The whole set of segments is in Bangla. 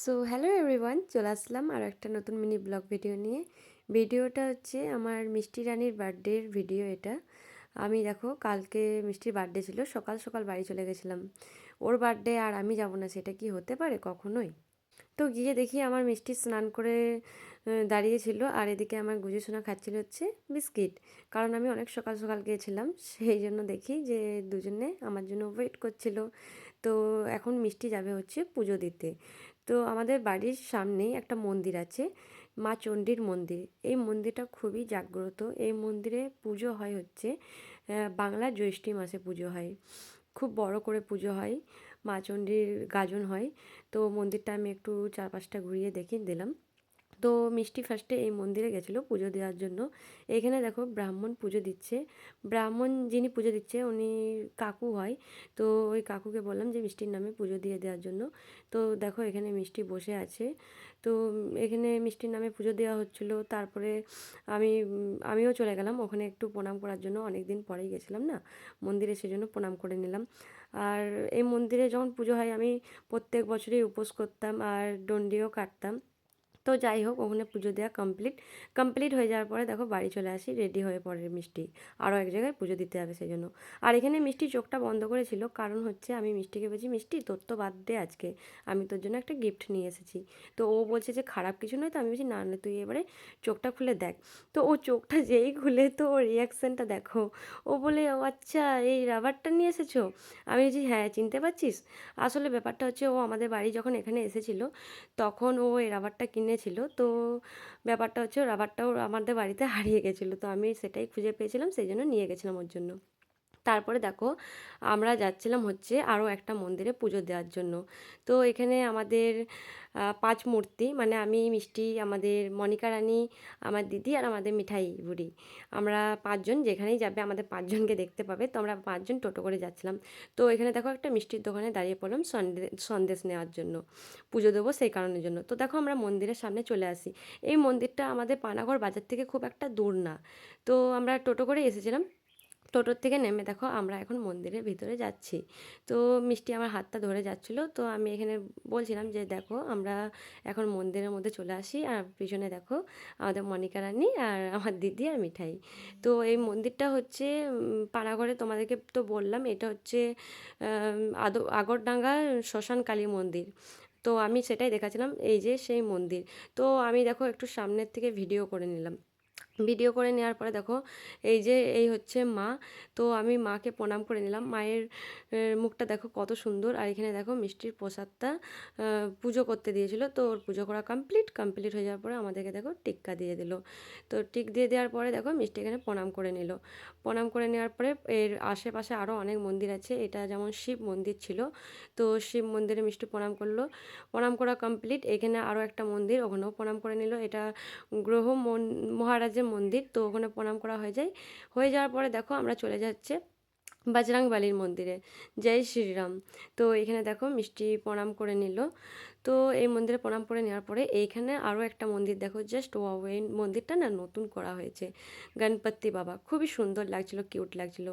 সো হ্যালো এভরিওয়ান, চলে আসলাম আর একটা নতুন মিনি ব্লগ ভিডিও নিয়ে। ভিডিওটা হচ্ছে আমার মিষ্টি রানীর বার্থডের ভিডিও। এটা আমি দেখো কালকে মিষ্টির বার্থডে ছিল, সকাল সকাল বাড়ি চলে গেছিলাম। ওর বার্থডে আর আমি যাব না, সেটা কি হতে পারে কখনোই? তো গিয়ে দেখি আমার মিষ্টি স্নান করে দাঁড়িয়েছিল, আর এদিকে আমার গুজু সোনা খাচ্ছিল হচ্ছে বিস্কিট। কারণ আমি অনেক সকাল সকাল গিয়েছিলাম, সেই জন্য দেখি যে দুজনে আমার জন্য ওয়েট করছিল। তো এখন মিষ্টি যাবে হচ্ছে পুজো দিতে। তো আমাদের বাড়ির সামনেই একটা মন্দির আছে, মা চণ্ডীর মন্দির। এই মন্দিরটা খুবই জাগ্রত। এই মন্দিরে পুজো হয় হচ্ছে বাংলা জ্যৈষ্ঠী মাসে পুজো হয়, খুব বড় করে পুজো হয়, মা চণ্ডীর গাজন হয়। তো মন্দিরটা আমি একটু চারপাশটা ঘুরিয়ে দেখিয়ে দিলাম। তো মিষ্টি ফার্স্টে এই মন্দিরে গেছিলো পুজো দেওয়ার জন্য। এখানে দেখো ব্রাহ্মণ পুজো দিচ্ছে। ব্রাহ্মণ যিনি পুজো দিচ্ছে উনি কাকু হয়। তো ওই কাকুকে বললাম যে মিষ্টির নামে পুজো দিয়ে দেওয়ার জন্য। তো দেখো এখানে মিষ্টি বসে আছে। তো এখানে মিষ্টির নামে পুজো দেওয়া হচ্ছিলো। তারপরে আমিও চলে গেলাম ওখানে একটু প্রণাম করার জন্য, অনেক দিন পরেই গেছিলাম না মন্দিরে, সেজন্য প্রণাম করে নিলাম। আর এই মন্দিরে যখন পুজো হয় আমি প্রত্যেক বছরই উপোস করতাম আর ডন্ডিও কাটতাম। তো যাই হোক, ওখানে পুজো দেওয়া কমপ্লিট হয়ে যাওয়ার পরে দেখো বাড়ি চলে আসি রেডি হয়ে পড়ে মিষ্টি। আরও এক জায়গায় পুজো দিতে হবে সেই জন্য। আর এখানে মিষ্টি চোখটা বন্ধ করেছিল, কারণ হচ্ছে আমি মিষ্টিকে বলছি মিষ্টি তোর তো বার্থডে আজকে, আমি তোর জন্য একটা গিফট নিয়ে এসেছি। তো ও বলছে যে খারাপ কিছু নয়। তো আমি বলছি না না, তুই এবারে চোখটা খুলে দেখ। তো ও চোখটা যেই খুলে, তো ওর রিয়াকশানটা দেখো। ও বলে ও আচ্ছা এই রাবারটা নিয়ে এসেছো। আমি বলছি হ্যাঁ, চিনতে পারছিস? আসলে ব্যাপারটা হচ্ছে ও আমাদের বাড়ি যখন এখানে এসেছিলো তখন ও এই রাবারটা কিনেছিল। তো ব্যাপারটা হচ্ছে রাবারটাও আমাদের বাড়িতে হারিয়ে গেছিলো, তো আমি সেটাই খুঁজে পেয়েছিলাম, সেই জন্য নিয়ে গেছিলাম ওর জন্য। তারপরে দেখো আমরা যাচ্ছিলাম হচ্ছে আরও একটা মন্দিরে পুজো দেওয়ার জন্য। তো এখানে আমাদের 5 মূর্তি, মানে আমি মিষ্টি, আমাদের মনিকা রানী, আমার দিদি আর আমাদের মিঠাই বুড়ি, আমরা 5 জন যেখানেই যাবে আমাদের 5 জনকে দেখতে পাবে। তো আমরা 5 জন টোটো করে যাচ্ছিলাম। তো এখানে দেখো একটা মিষ্টির দোকানে দাঁড়িয়ে পড়লাম সন্দেশ নেওয়ার জন্য, পুজো দেবো সেই কারণের জন্য। তো দেখো আমরা মন্দিরের সামনে চলে আসি। এই মন্দিরটা আমাদের পানাগড় বাজার থেকে খুব একটা দূর না। তো আমরা টোটো করে এসেছিলাম। টোটোর থেকে নেমে দেখো আমরা এখন মন্দিরের ভিতরে যাচ্ছি। তো মিষ্টি আমার হাতটা ধরে যাচ্ছিলো। তো আমি এখানে বলছিলাম যে দেখো আমরা এখন মন্দিরের মধ্যে চলে আসি, আর পিছনে দেখো আমাদের মনিকা রানী আর আমার দিদি আর মিঠাই। তো এই মন্দিরটা হচ্ছে পানাগড়ে, তোমাদেরকে তো বললাম এটা হচ্ছে আগরডাঙ্গা শ্মশান কালী মন্দির। তো আমি সেটাই দেখাচ্ছিলাম, এই যে সেই মন্দির। তো আমি দেখো একটু সামনের থেকে ভিডিও করে নিলাম। ভিডিও করে নেওয়ার পরে দেখো এই যে এই হচ্ছে মা। তো আমি মাকে প্রণাম করে নিলাম। মায়ের মুখটা দেখো কত সুন্দর। আর এখানে দেখো মিষ্টির প্রসাদটা পুজো করতে দিয়েছিল। তো ওর পুজো করা কমপ্লিট হয়ে যাওয়ার পরে আমাদেরকে দেখো টিক্কা দিয়ে দিল। তো টিক দিয়ে দেওয়ার পরে দেখো মিষ্টি এখানে প্রণাম করে নিল। প্রণাম করে নেওয়ার পরে এর আশেপাশে আরও অনেক মন্দির আছে, এটা যেমন শিব মন্দির ছিল। তো শিব মন্দিরে মিষ্টি প্রণাম করলো। প্রণাম করা কমপ্লিট। এখানে আরও একটা মন্দির, ওখানেও প্রণাম করে নিল। এটা গ্রহ মহারাজের মন্দির। তো ওখানে প্রণাম করা হয়ে যাওয়ার পরে দেখো আমরা চলে যাচ্ছে বজরংবলীর মন্দিরে। জয় শ্রীরাম। তো এখানে দেখো মিষ্টি প্রণাম করে নিল। তো এই মন্দিরে প্রণাম করে নেওয়ার পরে এইখানে আরও একটা মন্দির দেখো, জাস্ট ওয়াও, এই মন্দিরটা না নতুন করা হয়েছে। গণপতি বাবা, খুবই সুন্দর লাগছিল, কিউট লাগছিল।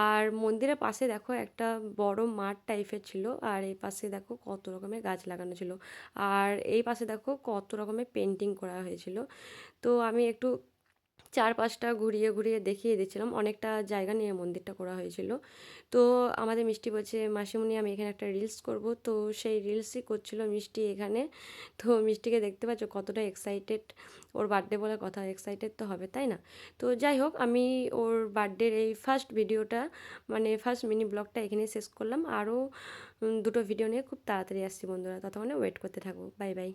আর মন্দিরের পাশে দেখো একটা বড় মাঠ টাইপের ছিল, আর এই পাশে দেখো কত রকমের গাছ লাগানো ছিল। আর এই পাশে দেখো কত রকমের পেন্টিং করা হয়েছিল। তো আমি একটু চারপাশটা ঘুরিয়ে ঘুরিয়ে দেখিয়ে দিচ্ছিলাম, অনেকটা জায়গা নিয়ে মন্দিরটা করা হয়েছিল। তো আমাদের মিষ্টি বলছে মাসিমণি আমি এখানে একটা রিলস করব। তো সেই রিলসই করছিল মিষ্টি এখানে। তো মিষ্টিকে দেখতে পাচ্ছ কতটা এক্সাইটেড, ওর বার্থডে বলে কথা, এক্সাইটেড তো হবে তাই না? তো যাই হোক, আমি ওর বার্থডের এই ফার্স্ট ভিডিওটা, মানে ফার্স্ট মিনি ব্লগটা এখানেই শেষ করলাম। আরও দুটো ভিডিও নিয়ে খুব তাড়াতাড়ি আসছি বন্ধুরা, ততক্ষণে ওয়েট করতে থাকবো। Bye bye.